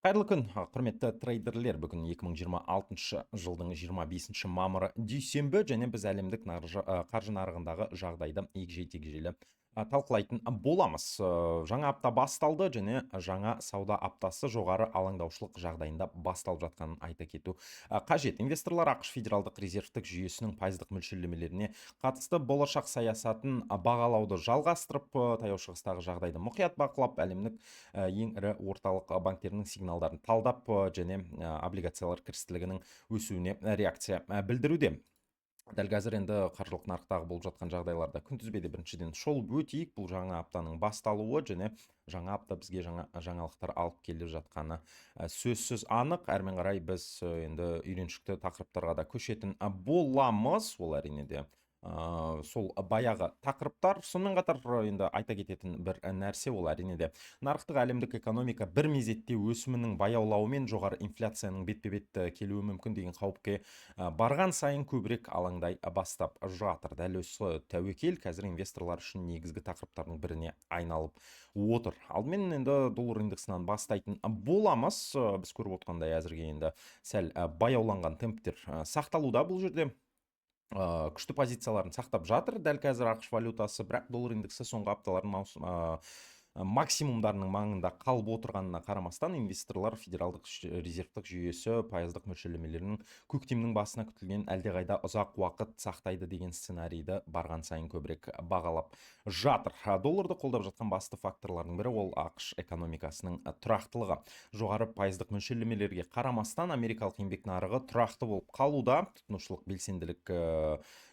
Қайырлы күн, құрметті трейдерлер. Бүгін 2026 жылдың 25 мамыры дүйсенбі, және біз әлемдік қаржы нарығындағы жағдайды егжей-тегжейлі талқылайтын боламыз. Жаңа апта басталды, және жаңа сауда аптасы жоғары алаңдаушылық жағдайында басталып жатқанын айта кету қажет. Инвесторлар ақш федералдық резервтік жүйесінің пайыздық мөлшерлемелеріне қатысты болашақ саясатын бағалауды жалғастырып, таяу шығыстағы жағдайды мұқият бақылап, әлемдік ең ірі орталық банктерінің сигналдарын талдап, және облигациялар кірістілігінің өсуіне реакция білдіруде. Дәл қазір енді қаржылық нарықтағы болып жатқан жағдайларда күнтізбеде біріншіден шолып өтейік. Бұл жаңа аптаның басталуы, және жаңа апта бізге жаңа жаңалықтар алып келіп жатқаны сөзсіз анық. Әрмен қарай біз енді үйреншікті тақырыптарға да көшетін боламыз. Ол әрине де сол баяғы тақырыптар. Сонымен қатар енді айта кететін бір нәрсе, ол әрине де нарықтық әлемдік экономика бір мезетте өсімінің баяулауымен жоғары инфляцияның бетпе-бет келуі мүмкін деген қауіпке барған сайын көбірек алаңдай бастап жатыр. Дәл осы тәуекел қазір инвесторлар үшін негізгі тақырыптардың біріне айналып отыр. Алдымен енді доллар индексінен бастайтын боламыз. Біз көріп отқандай әзірге енді сәл баяуланған темптер сақталуда. Бұл жерде күшті позицияларын сақтап жатыр дәл қазір ақш валютасы, бірақ доллар индексі соңғы апталардың максимумдарының маңында қалып отырғанына қарамастан, инвесторлар федералдық резервтік жүйесі пайыздық мөлшерлемелерінің көктемнің басына күтілген әлдеқайда ұзақ уақыт сақтайды деген сценарийді барған сайын көбірек бағалап жатыр. Долларды қолдап жатқан басты факторлардың бірі ол ақш экономикасының тұрақтылығы. Жоғары пайыздық мөлшерлемелерге қарамастан, америкалық еңбек нарығы тұрақты болып қалуда, тұтынушылық белсенділік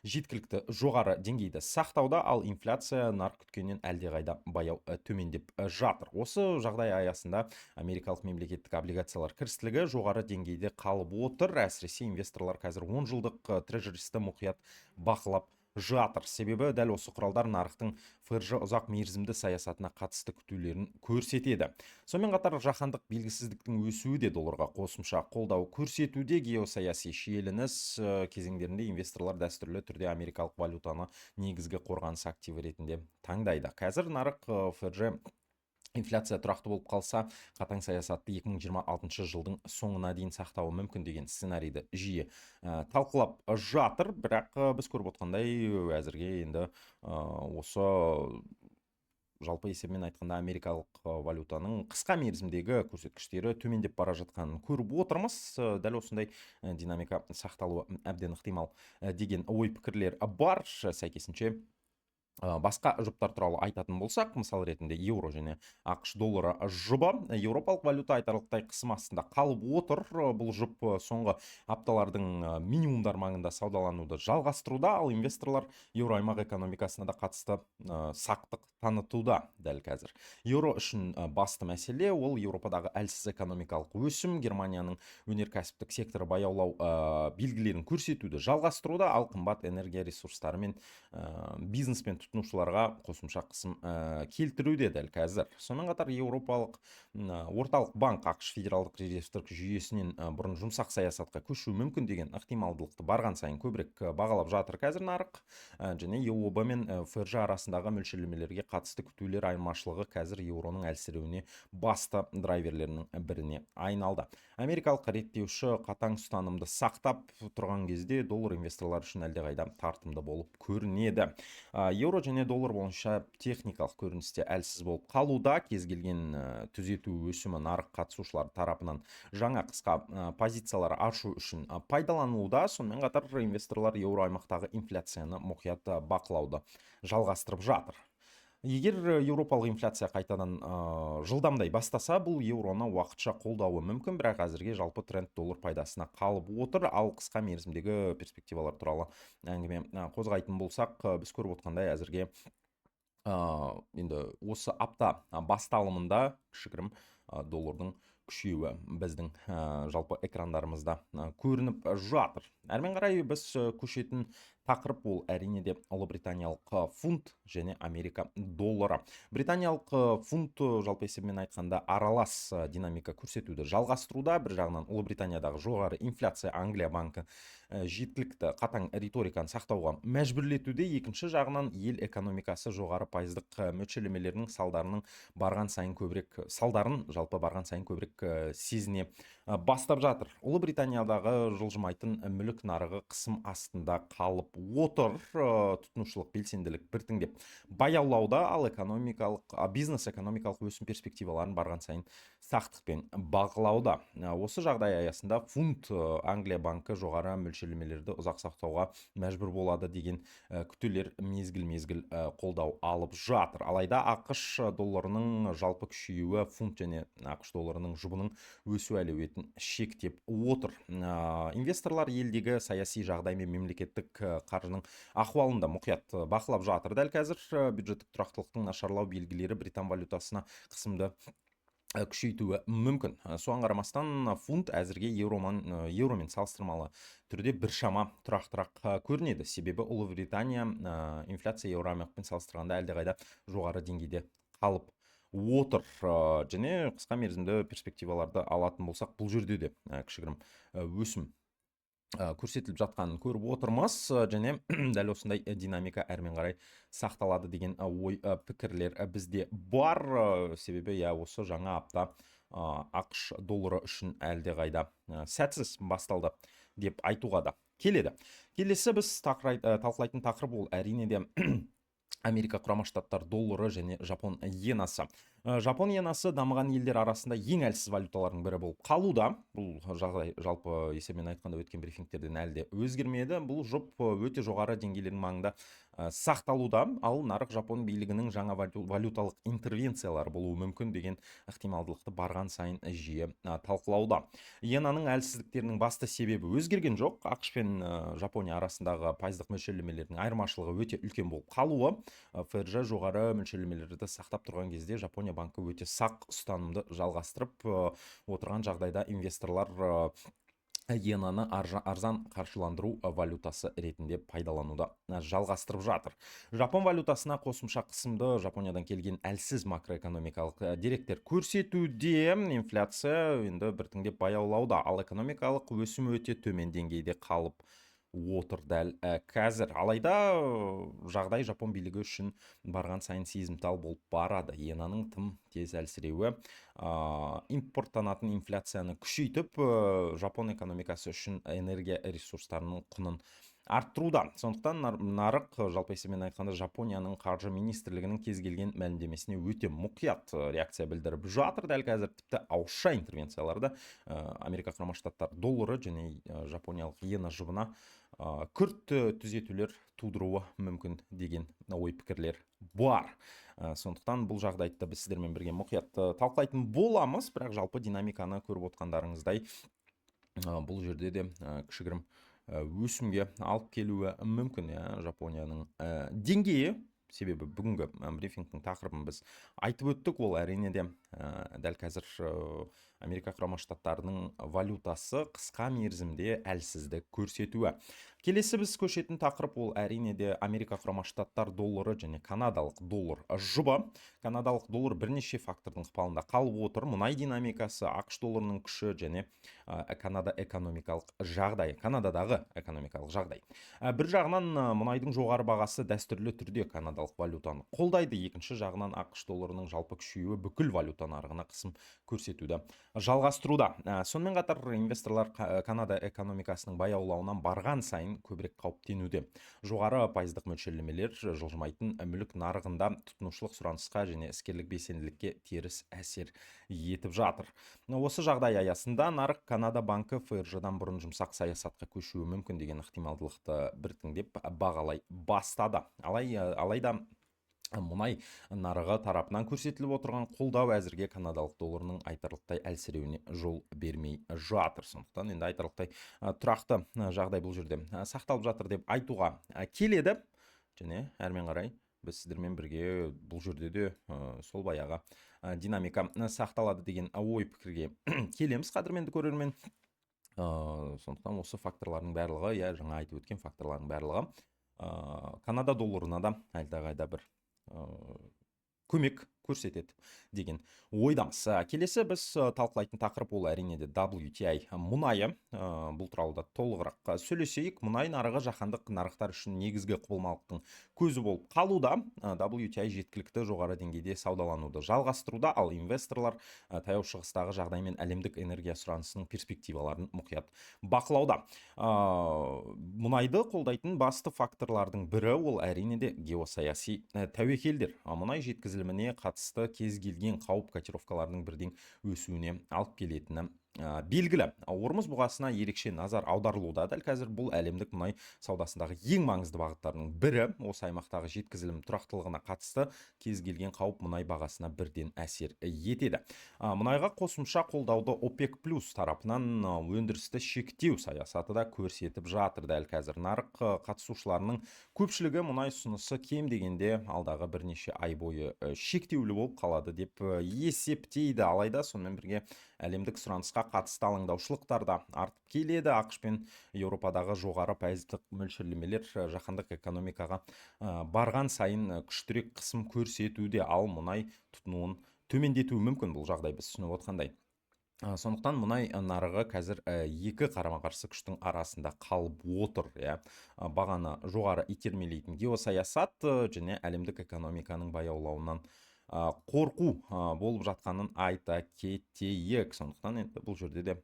жеткілікті жоғары деңгейді сақтауда, ал инфляция нарық күткеннен әлдеқайда баяу төмендеп жатыр. Осы жағдай аясында америкалық мемлекеттік облигациялар кірістілігі жоғары деңгейде қалып отыр. Әсіресе инвесторлар қазір 10 жылдық трежеристі мұқият бақылап жатыр. Себебі дәл осы құралдар нарықтың ФРЖ ұзақ мерзімді саясатына қатысты күтулерін көрсетеді. Сонымен қатар жаһандық белгісіздіктің өсуі де долларға қосымша қолдау көрсетуде. Геосаяси шиеленіс кезеңдерінде инвесторлар дәстүрлі түрде америкалық валютаны негізгі қорғаныс активі ретінде таңдайды. Қазір нарық ФРЖ инфляция тұрақты болып қалса, қатаң саясатты 2026 жылдың соңына дейін сақтауы мүмкін деген сценарийді жиі талқылап жатыр. Бірақ біз көріп отқандай әзірге енді осы жалпы есебімен айтқанда америкалық валютаның қысқа мерзімдегі көрсеткіштері төмендеп бара жатқанын көріп отырмыз. Дәл осындай динамика сақталуы әбден ықтимал деген ой пікірлер бар. Сәйкесінше басқа жұптар туралы айтатын болсақ, мысал ретінде еуро және ақш доллары жұбы, еуропалық валюта айтарлықтай қысым астында қалып отыр. Бұл жұп соңғы апталардың минимумдар маңында саудалануды жалғастыруда, ал инвесторлар еуро аймақ экономикасына да қатысты сақтық танытуда дәл қазір. Еуро үшін басты мәселе ол Еуропадағы әлсіз экономикалық өсім, Германияның өнеркәсіптік секторы баяулау белгілерін көрсетуді жалғастыруда, ал қымбат энергия ресурстары мен бизнес пен тұтынушыларға қосымша қысым келтіруде дәл қазір. Сонымен қатар Еуропалық орталық банк ақш федералдық резервтік жүйесінен бұрын жұмсақ саясатқа көшу мүмкін деген ықтималдылықты барған сайын көбірек бағалап жатыр қазір нарық. Және ЕОБ мен ФРЖ арасындағы мөлшерлемелерге қатысты күтулер айырмашылығы қазір еуроның әлсіреуіне басты драйверлерінің біріне айналды. Америкалық реттеуші қатаң ұстанымды сақтап тұрған кезде доллар инвесторлар үшін әлдеқайда тартымды болып көрінеді. Еуро және доллар бойынша техникалық көріністе әлсіз болып қалуда. Кез келген түзету өсімі нарық қатысушылар тарапынан жаңа қысқа позициялар ашу үшін пайдаланылуда. Сонымен қатар инвесторлар еуро аймақтағы инфляцияны мұқият бақылауды жалғастырып жатыр. Егер еуропалық инфляция қайтадан жылдамдай бастаса, бұл еуроны уақытша қолдауы мүмкін, бірақ әзірге жалпы тренд доллар пайдасына қалып отыр. Ал қысқа мерзімдегі перспективалар туралы әңгіме қозғайтын болсақ, біз көріп отқандай әзірге енді осы апта басталымында кішігірім доллардың күшеуі біздің жалпы экрандарымызда көрініп жатыр. Әрмен қарай біз көшетін тақырып ол әрине де ұлыбританиялық фунт және Америка доллары. Британиялық фунт жалпы есебімен айтқанда аралас динамика көрсетуді жалғастыруда. Бір жағынан Ұлыбританиядағы жоғары инфляция Англия банкі жеткілікті қатаң риториканы сақтауға мәжбүрлетуде. Екінші жағынан ел экономикасы жоғары пайыздық мөлшерлемелерінің жалпы барған сайын көбірек сезіне бастап жатыр. Ұлыбританиядағы жылжымайтын мүлік нарығы қысым астында қалып отыр. Тұтынушылық белсенділік біртіндеп баяулауда, ал бизнес экономикалық өсім перспективаларын барған сайын сақтықпен бағалауда. Осы жағдай аясында фунт Англия банкі жоғары мөлшерлемелерді ұзақ сақтауға мәжбүр болады деген күтулер мезгіл қолдау алып жатыр. Алайда ақш долларының жалпы күшеюі фунт және ақш долларының жұбының өсу әлеуетін шектеп отыр. Инвесторлар елдегі саяси жағдай мен мемлекеттік қаржының ахуалында мұқият бақылап жатыр. Дәл қазір бюджеттік тұрақтылықтың нашарлау белгілері британ валютасына қысымды күшейтуі мүмкін. Соған қарамастан фунт әзірге еуромен салыстырмалы түрде біршама тұрақтырақ көрінеді. Себебі Ұлыбритания инфляция еуромен салыстырғанда әлдеқайда жоғары деңгейде қалып отыр. Және қысқа мерзімді перспективаларды алатын болсақ, бұл жерде де кішігірім өсім көрсетіліп жатқанын көріп отырмыз, және дәл осындай динамика әрмен қарай сақталады деген ой пікірлер бізде бар. Себебі осы жаңа апта ақш доллары үшін әлдеқайда сәтсіз басталды деп айтуға да келеді. Келесі біз талқылайтын тақырып ол әрине де Америка құрама штаттар доллары және Жапон иенасы. Жапон иенасы дамыған елдер арасында ең әлсіз валюталардың бірі болып қалуда. Бұл жағдай жалпы есебімен айтқанда өткен брифингтерден әлде өзгермеді. Бұл жұп өте жоғары деңгейлердің маңында сақталуда, ал нарық Жапон билігінің жаңа валюталық интервенциялар болуы мүмкін деген ықтималдылықты барған сайын жиі талқылауда. Иенаның әлсіздіктерінің басты себебі өзгерген жоқ. ақш пен Жапония арасындағы пайыздық мөлшерлемелердің айырмашылығы өте үлкен болып қалуы. ФРЖ жоғары мөлшерлемелерді сақтап тұрған кезде Жапония банкі өте сақ ұстанымды жалғастырып отырған жағдайда инвесторлар иенаны арзан қаржыландыру валютасы ретінде пайдалануда жалғастырып жатыр. Жапон валютасына қосымша қысымды Жапониядан келген әлсіз макроэкономикалық деректер көрсетуде. Инфляция енді біртіндеп баяулауда, ал экономикалық өсім өте төмен деңгейде қалып отыр дәл қазір. Алайда жағдай Жапон билігі үшін барған сайын сезімтал болып барады. Иенаның тым тез әлсіреуі импорттанатын инфляцияны күшейтіп, Жапон экономикасы үшін энергия ресурстарының құнын арттыруда. Сондықтан нарық жалпы есебімен айтқанда Жапонияның қаржы министрлігінің кез келген мәлімдемесіне өте мұқият реакция білдіріп жатыр. Дәл қазір тіпті ауызша интервенцияларды Америка құрама штаттар доллары және жапониялық иена жұбына күрт түзетулер тудыруы мүмкін деген ой пікірлер бар. Сондықтан бұл жағдайды біз сіздермен бірге мұқият талқылайтын боламыз, бірақ жалпы динамиканы көріп отқандарыңыздай бұл жерде де кішігірім өсімге алып келуі мүмкін. Жапонияның деңгейі, себебі бүгінгі брифингтің тақырыбын біз айтып өттік, ол әрине де дәл қазір Америка құрама штаттарының валютасы қысқа мерзімде әлсіздік көрсетуі. Келесі біз көшетін тақырып ол әрине де Америка құрама штаттар доллары және канадалық доллар жұбы. Канадалық доллар бірнеше фактордың ықпалында қалып отыр. Мұнай динамикасы, ақш долларының күші және Канададағы экономикалық жағдай. Бір жағынан мұнайдың жоғары бағасы дәстүрлі түрде канадалық валютаны қолдайды. Екінші жағынан ақш долларының жалпы күшеюі бүкіл валюта нарығына қысым көрсетуді жалғастыруда. Сонымен қатар инвесторлар Канада экономикасының баяулауынан барған сайын көбірек қауіптенуде. Жоғары пайыздық мөлшерлемелер жылжымайтын мүлік нарығында тұтынушылық сұранысқа және іскерлік белсенділікке теріс әсер етіп жатыр. Осы жағдай аясында нарық Канада банкі ФРЖ-дан бұрын жұмсақ саясатқа көшуі мүмкін деген ықтималдылықты біртіндеп бағалай бастады. Алайда мұнай нарығы тарапынан көрсетіліп отырған қолдау әзірге канадалық долларының айтарлықтай әлсіреуіне жол бермей жатыр. Сондықтан енді айтарлықтай тұрақты жағдай бұл жерде сақталып жатыр деп айтуға келеді. Және әрмен қарай біз сіздермен бірге бұл жерде де сол баяғы динамика сақталады деген ой пікірге келеміз, қадірменді көрермен. Сондықтан осы факторлардың барлығы, жаңа айтып өткен факторлардың барлығы Канада долларына да әлдеқайда бір көмек көрсетеді деген ойдамыз. Келесі біз талқылайтын тақырып ол әрине де WTI мұнайы. Бұл туралы да толығырақ сөйлесейік. Мұнай нарығы жаһандық нарықтар үшін негізгі құбылмалықтың көзі болып қалуда. WTI жеткілікті жоғары деңгейде саудалануды жалғастыруда, ал инвесторлар таяу шығыстағы жағдай мен әлемдік энергия сұранысының перспективаларын мұқият бақылауда. Мұнайды қолдайтын басты факторлардың бірі ол әрине де геосаяси тәуекелдер. Мұнай жеткізіліміне қатысты кез келген қауіп котировкаларының бірден өсуіне алып келетіні белгілі. Ормұз бұғасына ерекше назар аударылуда. Дәл қазір бұл әлемдік мұнай саудасындағы ең маңызды бағыттарының бірі. Осы аймақтағы жеткізілім тұрақтылығына қатысты кез келген қауіп мұнай бағасына бірден әсер етеді. Мұнайға қосымша қолдауды ОПЕК+ тарапынан өндірісті шектеу саясаты да көрсетіп жатыр. Дәл қазір нарық қатысушыларының көпшілігі мұнай ұсынысы кем дегенде алдағы бірнеше ай бойы шектеулі болып қалады деп есептейді. Алайда сонымен бірге әлемдік сұранысқа қатысты алаңдаушылықтар да артып келеді. ақш пен Еуропадағы жоғары пайыздық мөлшерлемелер жаһандық экономикаға барған сайын күштірек қысым көрсетуде, ал мұнай тұтынуын төмендетуі мүмкін. Бұл жағдай біз түсініп отқандай. Сондықтан мұнай нарығы қазір екі қарама-қарсы күштің арасында қалып отыр. Бағаны жоғары итермелейтін геосаясат және әлемдік экономиканың баяулауынан қорқу болып жатқанын айта кетейік. Сондықтан енді бұл жерде де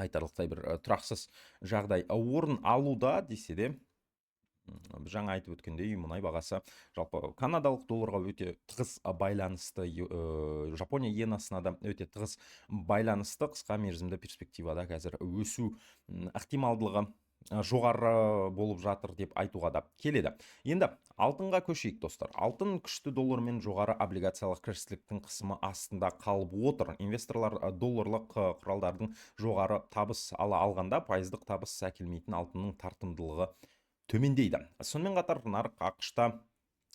айтарлықтай бір тұрақсыз жағдай орын алуда десе де, жаңа айтып өткендей, мұнай бағасы жалпы канадалық долларға өте тығыз байланысты, Жапония иенасына да өте тығыз байланысты. Қысқа мерзімді перспективада қазір өсу ықтималдылығы жоғары болып жатыр деп айтуға да келеді. Енді алтынға көшейік достар. Алтын күшті доллармен жоғары облигациялық кірістіліктің қысымы астында қалып отыр. Инвесторлар долларлық құралдардың жоғары табыс алғанда пайыздық табыс әкелмейтін алтынның тартымдылығы төмендейді. Сонымен қатар нарық ақш-та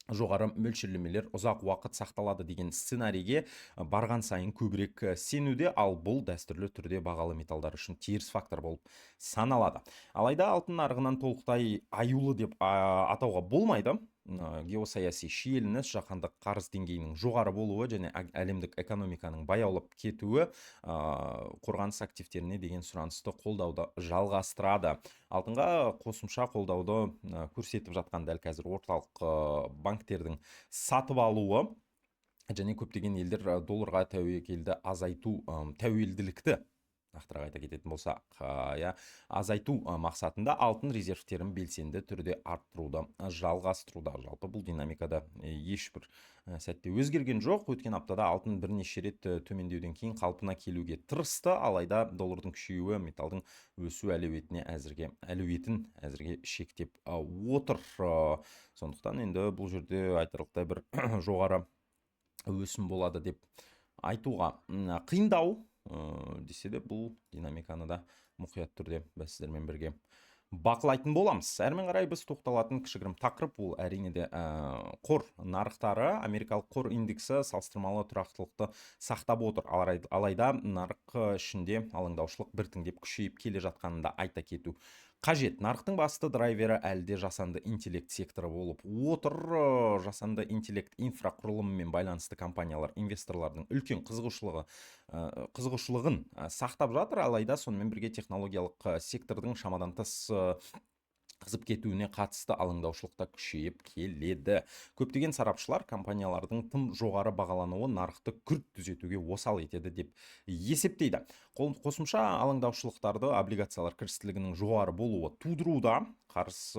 жоғары мөлшерлемелер ұзақ уақыт сақталады деген сценарийге барған сайын көбірек сенуде, ал бұл дәстүрлі түрде бағалы металдар үшін теріс фактор болып саналады. Алайда алтын нарығынан толықтай аюлы деп атауға болмайды. Геосаяси шиеленіс, жаһандық қарыз деңгейінің жоғары болуы және әлемдік экономиканың баяулап кетуі қорғаныс активтеріне деген сұранысты қолдауды жалғастырады. Алтынға қосымша қолдауды көрсетіп жатқан дәл қазір орталық банктердің сатып алуы және көптеген елдер долларға тәуекелді азайту, тәуелділікті нақтырақ айта кететін болсақ, азайту мақсатында алтын резервтерін белсенді түрде арттыруды жалғастыруда. Жалпы бұл динамикада ешбір сәтте өзгерген жоқ. Өткен аптада алтын бірнеше рет төмендеуден кейін қалпына келуге тырысты, алайда доллардың күшеюі металдың өсу әлеуетін әзірге шектеп отыр. Сондықтан енді бұл жерде айтарлықтай бір жоғары өсім болады деп айтуға қиындау. Десе де бұл динамиканы да мұқият түрде біз сіздермен бірге бақылайтын боламыз. Әрмен қарай біз тоқталатын кішігірім тақырып ол әрине де қор нарықтары. Америкалық қор индексі салыстырмалы тұрақтылықты сақтап отыр. Алайда нарық ішінде алаңдаушылық біртіндеп күшейіп келе жатқанын да айта кету қажет. Нарықтың басты драйвері әлде жасанды интеллект секторы болып отыр. Жасанды интеллект инфрақұрылымымен байланысты компаниялар инвесторлардың үлкен қызығушылығын сақтап жатыр. Алайда сонымен бірге технологиялық сектордың шамадан тыс қызып кетуіне қатысты алаңдаушылықта күшейіп келеді. Көптеген сарапшылар компаниялардың тым жоғары бағалануы нарықты күрт түзетуге осал етеді деп есептейді. Қосымша алаңдаушылықтарды облигациялар кірістілігінің жоғары болуы тудыруда. Қарыз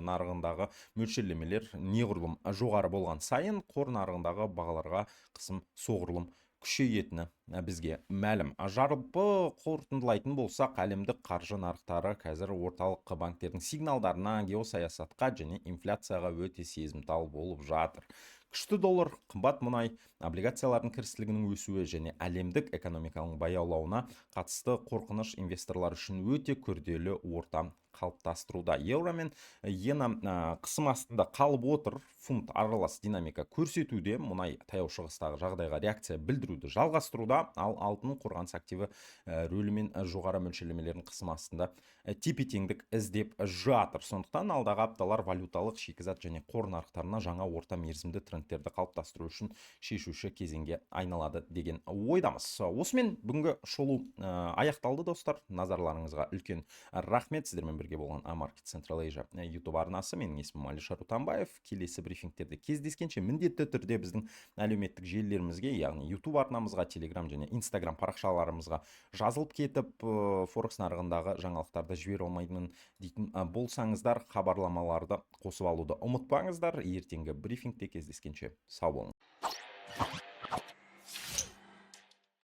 нарығындағы мөлшерлемелер неғұрлым жоғары болған сайын қор нарығындағы бағаларға қысым соғұрлым күшейетіні бізге мәлім. Жалпы қорытындылайтын болсақ, әлемдік қаржы нарықтары қазір орталық банктердің сигналдарына, геосаясатқа және инфляцияға өте сезімтал болып жатыр. Күшті доллар, қымбат мұнай, облигациялардың кірістілігінің өсуі және әлемдік экономиканың баяулауына қатысты қорқыныш инвесторлар үшін өте күрделі орта қалыптастыруда. Еуро мен иена қысым астында қалып отыр. Фунт аралас динамика көрсетуде. Мұнай таяу шығыстағы жағдайға реакция білдіруді жалғастыруда. Ал алтын қорғаныс активі рөлімен жоғары мөлшерлемелерін қысым астында тепе теңдік іздеп жатыр. Сондықтан алдағы апталар валюталық, шикізат және қор нарықтарына жаңа орта мерзімді трендтерді қалыптастыру үшін шешуші кезеңге айналады деген ойдамыз. Осымен бүгінгі шолу аяқталды, достар. Назарларыңызға үлкен рахмет. Сіздермен бірге болған Market Central Asia YouTube арнасы. Менің есімім Алишер Утамбаев. Келесі брифингтерде кездескенше міндетті түрде біздің әлеуметтік желілерімізге, яғни YouTube арнамызға, Telegram және Instagram парақшаларымызға жазылып кетіп, форекс нарығындағы жаңалықтарды жібере алмаймын дейтін болсаңыздар, хабарламаларды қосып алуды ұмытпаңыздар. Ертеңгі брифингте кездескенше сау болыңыз.